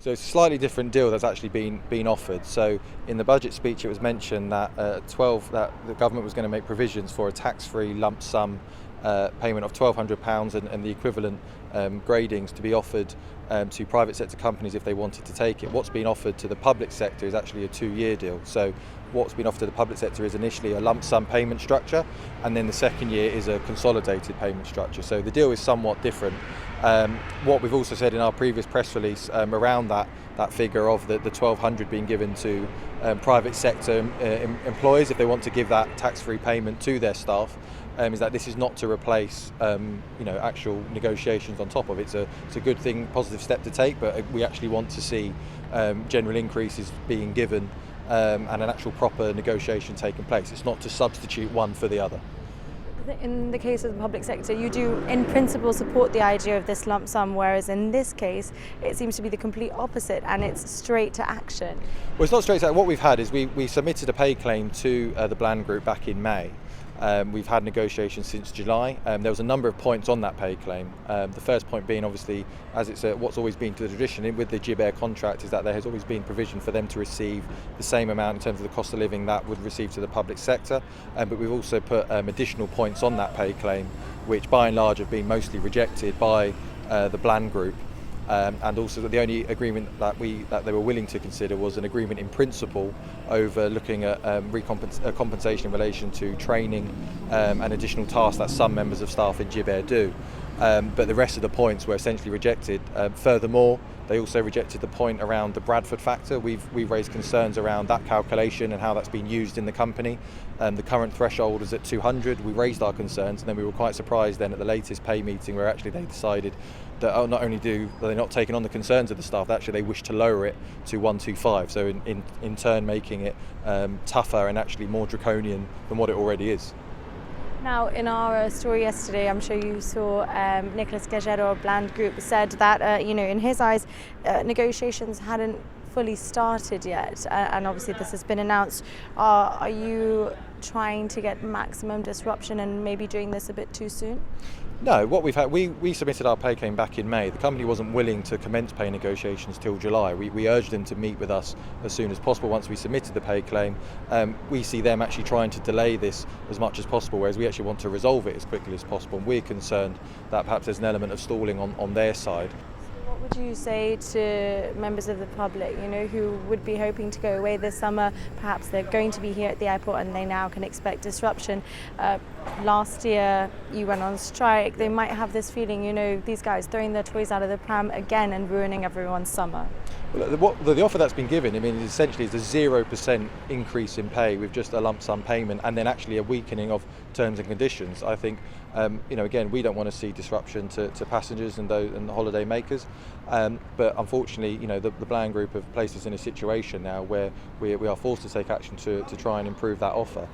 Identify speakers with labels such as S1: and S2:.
S1: So it's a slightly different deal that's actually been offered. So in the budget speech, it was mentioned that that the government was going to make provisions for a tax-free lump sum payment of £1,200 and the equivalent gradings to be offered to private sector companies if they wanted to take it. What's been offered to the public sector is actually a 2-year deal. So what's been offered to the public sector is initially a lump sum payment structure, and then the second year is a consolidated payment structure. So the deal is somewhat different. What we've also said in our previous press release around that figure of the 1,200 being given to private sector employees if they want to give that tax-free payment to their staff, is that this is not to replace actual negotiations on top of it. It's a good thing, positive step to take, but we actually want to see general increases being given and an actual proper negotiation taking place. It's not to substitute one for the other.
S2: In the case of the public sector, you do in principle support the idea of this lump sum, whereas in this case it seems to be the complete opposite and it's straight to action.
S1: Well, it's not straight to action. What we've had is we submitted a pay claim to the Bland Group back in May. We've had negotiations since July. There was a number of points on that pay claim. The first point being, obviously, as it's what's always been the tradition with the Gibair contract, is that there has always been provision for them to receive the same amount in terms of the cost of living that would receive to the public sector. But we've also put additional points on that pay claim, which by and large have been mostly rejected by the Bland Group. And also the only agreement that they were willing to consider was an agreement in principle over looking at compensation in relation to training and additional tasks that some members of staff in Gibair do. But the rest of the points were essentially rejected. Furthermore, they also rejected the point around the Bradford factor. We've raised concerns around that calculation and how that's been used in the company. The current threshold is at 200. We raised our concerns, and then we were quite surprised then at the latest pay meeting where actually they decided that not only are they not taking on the concerns of the staff, actually they wish to lower it to 125. So in turn making it tougher and actually more draconian than what it already is.
S2: Now, in our story yesterday, I'm sure you saw Nicholas Gajero of Bland Group said that, in his eyes, negotiations hadn't fully started yet, and obviously this has been announced. Are you trying to get maximum disruption and maybe doing this a bit too soon?
S1: No, what we've had, we submitted our pay claim back in May. The company wasn't willing to commence pay negotiations till July. We urged them to meet with us as soon as possible once we submitted the pay claim. We see them actually trying to delay this as much as possible, whereas we actually want to resolve it as quickly as possible. And we're concerned that perhaps there's an element of stalling on their side.
S2: What would you say to members of the public, who would be hoping to go away this summer? Perhaps they're going to be here at the airport and they now can expect disruption. Last year you went on strike. They might have this feeling, these guys throwing their toys out of the pram again and ruining everyone's summer.
S1: Well, the offer that's been given, essentially is a 0% increase in pay with just a lump sum payment, and then actually a weakening of terms and conditions. I think, again, we don't want to see disruption to passengers and the holiday makers, but unfortunately, the Bland Group have placed us in a situation now where we are forced to take action to try and improve that offer.